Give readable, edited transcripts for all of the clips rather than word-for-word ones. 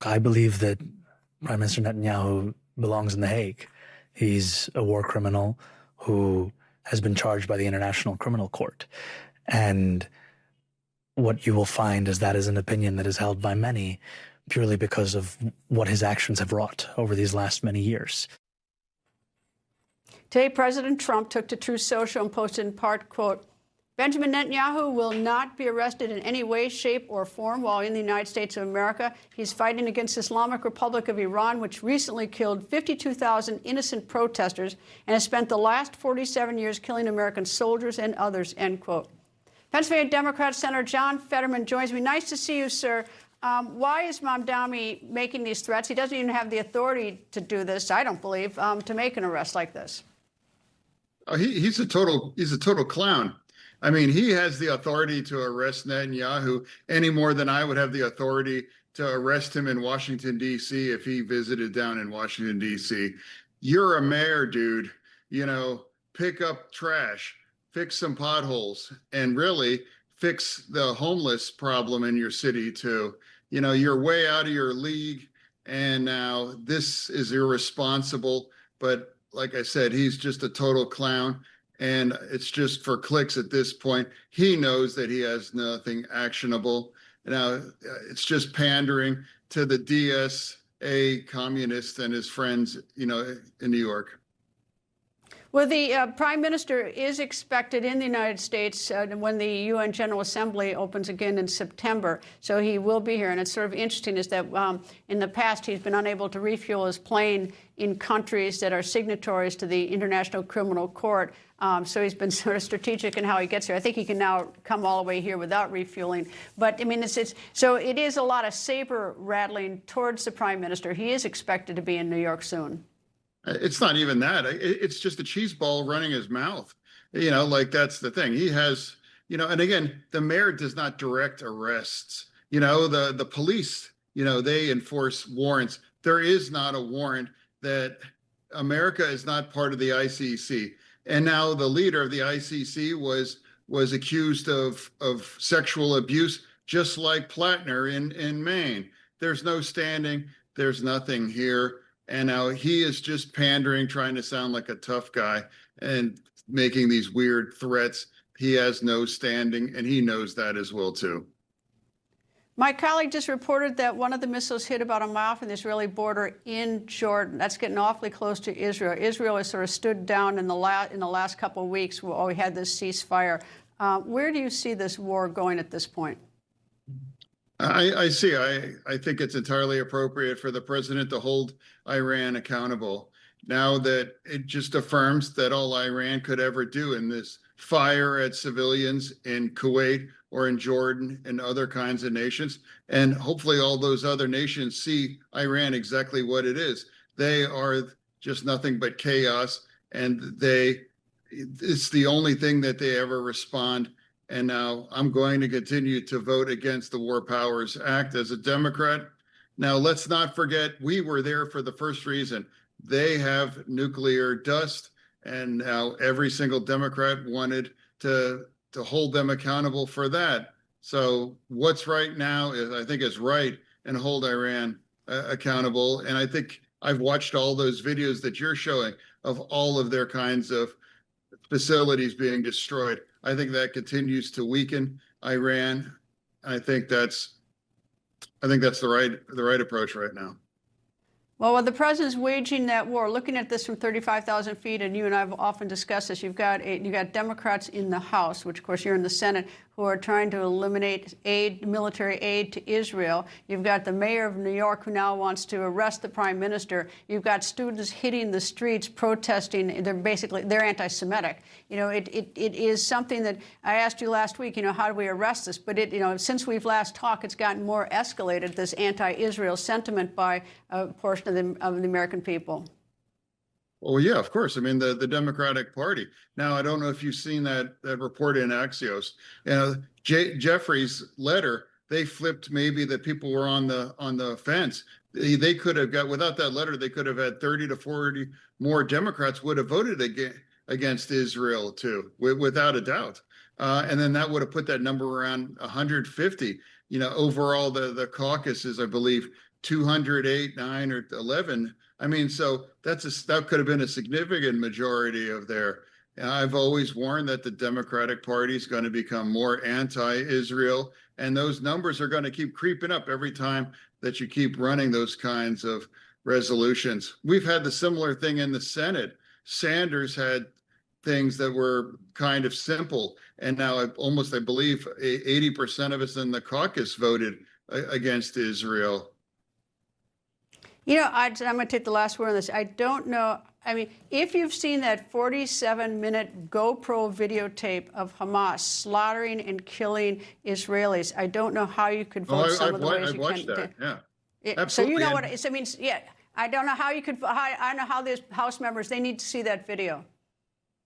I believe that Prime Minister Netanyahu belongs in The Hague. He's a war criminal who has been charged by the International Criminal Court. And what you will find is that is an opinion that is held by many purely because of what his actions have wrought over these last many years. Today, President Trump took to Truth Social and posted in part, quote, Benjamin Netanyahu will not be arrested in any way, shape, or form while in the United States of America. He's fighting against the Islamic Republic of Iran, which recently killed 52,000 innocent protesters and has spent the last 47 years killing American soldiers and others, end quote. Pennsylvania Democrat Senator John Fetterman joins me. Nice to see you, sir. Why is Mamdani making these threats? He doesn't even have the authority to do this, I don't believe, to make an arrest like this. He's a total clown. I mean, he has the authority to arrest Netanyahu any more than I would have the authority to arrest him in Washington, D.C. if he visited down in Washington, D.C. You're a mayor, dude. You know, pick up trash, fix some potholes, and really fix the homeless problem in your city, too. You know, you're way out of your league, and now this is irresponsible. But like I said, he's just a total clown. And it's just for clicks at this point. He knows that he has nothing actionable. Now, it's just pandering to the DSA communists and his friends, you know, in New York. Well, the Prime Minister is expected in the United States when the UN General Assembly opens again in September. So he will be here. And it's sort of interesting is that in the past, he's been unable to refuel his plane in countries that are signatories to the International Criminal Court. So he's been sort of strategic in how he gets here. I think he can now come all the way here without refueling. But I mean, so it is a lot of saber rattling towards the Prime Minister. He is expected to be in New York soon. It's not even that. It's just a cheese ball running his mouth. You know, like that's the thing. He has, you know, and again, the mayor does not direct arrests. You know, the police, you know, they enforce warrants. There is not a warrant that America is not part of the ICC. And now the leader of the ICC was accused of sexual abuse, just like Plattner in Maine. There's no standing. There's nothing here. And now he is just pandering, trying to sound like a tough guy and making these weird threats. He has no standing, and he knows that as well, too. My colleague just reported that one of the missiles hit about a mile from the Israeli border in Jordan. That's getting awfully close to Israel. Israel has sort of stood down in the last couple of weeks while we had this ceasefire. Where do you see this war going at this point? I see. I think it's entirely appropriate for the president to hold Iran accountable. Now that it just affirms that all Iran could ever do in this fire at civilians in Kuwait or in Jordan and other kinds of nations. And hopefully all those other nations see Iran exactly what it is. They are just nothing but chaos. And it's the only thing that they ever respond. And now I'm going to continue to vote against the War Powers Act as a Democrat. Now, let's not forget, we were there for the first reason. They have nuclear dust, and now every single Democrat wanted to hold them accountable for that. So what's right now is, I think, is right, and hold Iran accountable. And I think I've watched all those videos that you're showing of all of their kinds of facilities being destroyed. I think that continues to weaken Iran. I think that's the right approach right now. Well, the president's waging that war. Looking at this from 35,000 feet, and you and I have often discussed this, you've got Democrats in the House, which of course you're in the Senate, who are trying to eliminate military aid to Israel. You've got the mayor of New York who now wants to arrest the prime minister. You've got students hitting the streets protesting. They're anti-Semitic. You know, it is something that I asked you last week. You know, how do we arrest this? But since we've last talked, it's gotten more escalated. This anti-Israel sentiment by a portion of the American people. Well, yeah, of course. I mean, the Democratic Party. Now, I don't know if you've seen that report in Axios. You know, Jeffrey's letter, they flipped maybe that people were on the fence. They could have got, without that letter, they could have had 30 to 40 more Democrats would have voted against Israel too, without a doubt. And then that would have put that number around 150. You know, overall, the caucuses, I believe, 208, 9, or 11. I mean, so that could have been a significant majority of their. I've always warned that the Democratic Party is going to become more anti-Israel, and those numbers are going to keep creeping up every time that you keep running those kinds of resolutions. We've had the similar thing in the Senate. Sanders had things that were kind of simple, and now I believe 80% of us in the caucus voted against Israel. You know, I'm going to take the last word on this. I don't know. I mean, if you've seen that 47-minute GoPro videotape of Hamas slaughtering and killing Israelis, I don't know how you could vote some of the ways you watched can. That, yeah. Absolutely. So you know what it means. Yeah, I don't know how you could. I know how these House members, they need to see that video.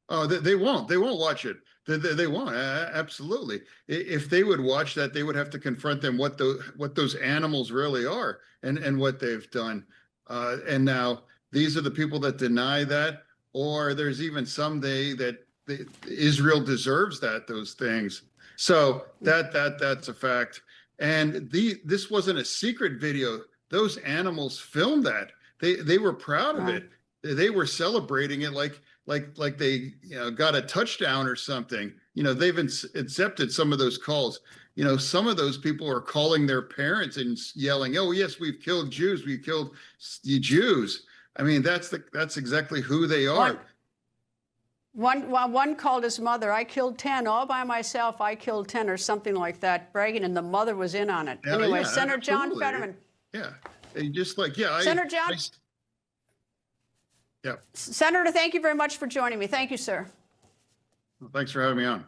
Oh, they won't. They won't watch it. They won't. Absolutely. If they would watch that, they would have to confront them what those animals really are and what they've done. And now these are the people that deny that, or there's even some that Israel deserves those things. So that's a fact. And this wasn't a secret video. Those animals filmed that. They were proud of it. They were celebrating it like they got a touchdown or something. They've accepted some of those calls. Some of those people are calling their parents and yelling, "Oh yes, we've killed Jews. We killed the Jews." I mean, that's exactly who they are. One called his mother, "I killed 10 all by myself. I killed 10," or something like that, bragging, and the mother was in on it. Anyway, Senator John Fetterman. Yeah, just Senator John. Yeah. Senator, thank you very much for joining me. Thank you, sir. Well, thanks for having me on.